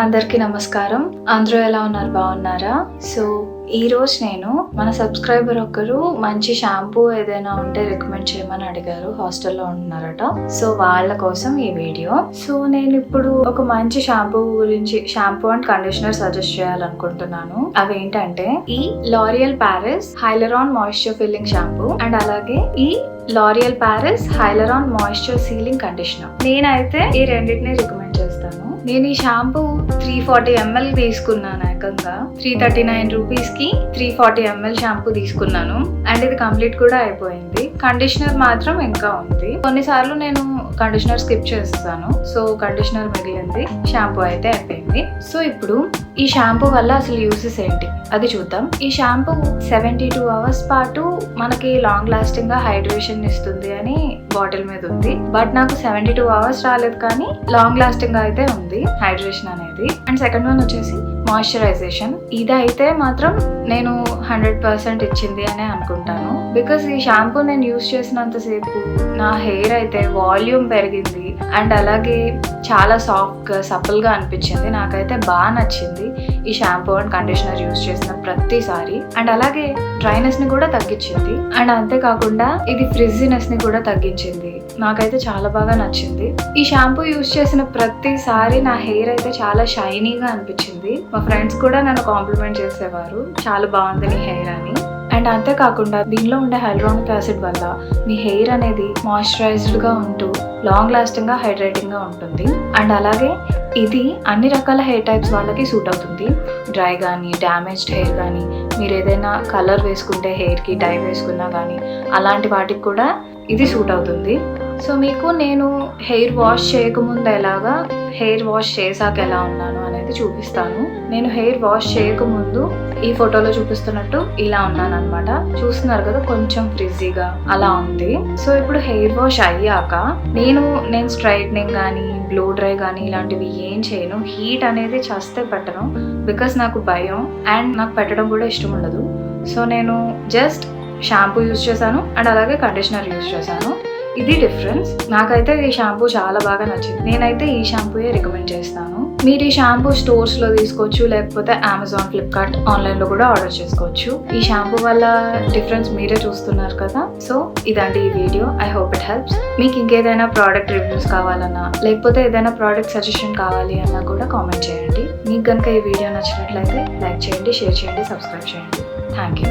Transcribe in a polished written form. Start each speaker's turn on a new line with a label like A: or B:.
A: అందరికీ నమస్కారం. అందరూ ఎలా ఉన్నారు? బాగున్నారా? సో ఈ రోజు నేను మన సబ్స్క్రైబర్ ఒకరు మంచి షాంపూ ఏదైనా ఉంటే రికమెండ్ చేయమని అడిగారు. హాస్టల్లో ఉంటున్నారట. సో వాళ్ళ కోసం ఈ వీడియో. సో నేను ఇప్పుడు ఒక మంచి షాంపూ అండ్ కండిషనర్ సజెస్ట్ చేయాలనుకుంటున్నాను. అవి ఏంటంటే ఈ L'Oreal Paris Hyaluron moisture filling shampoo and అలాగే ఈ L'Oreal Paris Hyaluron moisture sealing conditioner. నేనైతే ఈ రెండింటిని రికమెండ్ చేస్తాను. నేను ఈ షాంపూ 340 ml తీసుకున్నాను. ఏకంగా 339 రూపీస్ కి 340 ml షాంపూ తీసుకున్నాను. అండ్ ఇది కంప్లీట్ కూడా అయిపోయింది. కండిషనర్ మాత్రం ఇంకా ఉంది. కొన్నిసార్లు నేను కండిషనర్ స్కిప్ చేస్తాను. సో కండిషనర్ మిగిలింది, షాంపూ అయితే అయిపోయింది. సో ఇప్పుడు ఈ షాంపూ వల్ల అసలు యూసెస్ ఏంటి అది చూద్దాం. ఈ షాంపూ 72 hours పాటు మనకి లాంగ్ లాస్టింగ్ గా హైడ్రేషన్ ఇస్తుంది అని బాటిల్ మీద ఉంది. బట్ నాకు 72 hours రాలేదు, కానీ లాంగ్ లాస్టింగ్ గా అయితే ఉంది హైడ్రేషన్ అనేది. అండ్ సెకండ్ వన్ వచ్చేసి మాయిశ్చరైజేషన్. ఇదైతే మాత్రం నేను 100% ఇచ్చింది అనే అనుకుంటాను. బికాస్ ఈ షాంపూ నేను యూస్ చేసినంతసేపు నా హెయిర్ అయితే వాల్యూమ్ పెరిగింది అండ్ అలాగే చాలా సాఫ్ట్ గా సపుల్ గా అనిపించింది. నాకైతే బాగా నచ్చింది ఈ షాంపూ అండ్ కండిషనర్ యూస్ చేసిన ప్రతిసారి. అండ్ అలాగే డ్రైనెస్ ని కూడా తగ్గించింది. అండ్ అంతేకాకుండా ఇది ఫ్రిజ్జినెస్ ని కూడా తగ్గించింది. నాకైతే చాలా బాగా నచ్చింది. ఈ షాంపూ యూస్ చేసిన ప్రతిసారి నా హెయిర్ అయితే చాలా షైనీగా అనిపించింది. మా ఫ్రెండ్స్ కూడా నన్ను కాంప్లిమెంట్ చేసేవారు, చాలా బాగుంది నీ హెయిర్ అని. అండ్ అంతేకాకుండా దీనిలో ఉండే హైలరానిక్ యాసిడ్ వల్ల మీ హెయిర్ అనేది మాయిశ్చరైజ్డ్ గా ఉంటూ లాంగ్ లాస్టింగ్ గా హైడ్రేటింగ్ గా ఉంటుంది. అండ్ అలాగే ఇది అన్ని రకాల హెయిర్ టైప్స్ వాళ్ళకి సూట్ అవుతుంది. డ్రై కానీ, డ్యామేజ్డ్ హెయిర్ కానీ, మీరు ఏదైనా కలర్ వేసుకుంటే హెయిర్కి డై వేసుకున్నా కానీ అలాంటి వాటికి కూడా ఇది సూట్ అవుతుంది. సో మీకు నేను హెయిర్ వాష్ చేయకముందు ఎలాగా, హెయిర్ వాష్ చేశాక ఎలా ఉన్నాను అనేది చూపిస్తాను. నేను హెయిర్ వాష్ చేయకముందు ఈ ఫోటోలో చూపిస్తున్నట్టు ఇలా ఉన్నాను అనమాట. చూస్తున్నారు కదా, కొంచెం ఫ్రిజ్జీగా అలా ఉంది. సో ఇప్పుడు హెయిర్ వాష్ అయ్యాక నేను స్ట్రైట్నింగ్ కానీ, బ్లో డ్రై కానీ ఇలాంటివి ఏం చేయను. హీట్ అనేది చస్తే పెట్టను, బికాస్ నాకు భయం అండ్ నాకు పెట్టడం కూడా ఇష్టం ఉండదు. సో నేను జస్ట్ షాంపూ యూజ్ చేశాను అండ్ అలాగే కండిషనర్ యూజ్ చేశాను. ఇది డిఫరెన్స్. నాకైతే ఈ షాంపూ చాలా బాగా నచ్చింది. నేనైతే ఈ షాంపూయే రికమెండ్ చేస్తాను. మీరు ఈ షాంపూ స్టోర్స్ లో తీసుకోవచ్చు, లేకపోతే అమెజాన్, ఫ్లిప్కార్ట్ ఆన్లైన్ లో కూడా ఆర్డర్ చేసుకోవచ్చు. ఈ షాంపూ వల్ల డిఫరెన్స్ మీరే చూస్తున్నారు కదా. సో ఇదండి ఈ video. I hope it helps. మీకు ఇంకేదైనా ప్రోడక్ట్ రివ్యూస్ కావాలన్నా, లేకపోతే ఏదైనా ప్రోడక్ట్ సజెషన్ కావాలి అన్నా కూడా కామెంట్ చేయండి. మీకు కనుక ఈ వీడియో నచ్చినట్లయితే లైక్ చేయండి, షేర్ చేయండి, సబ్స్క్రైబ్ చేయండి. Thank you.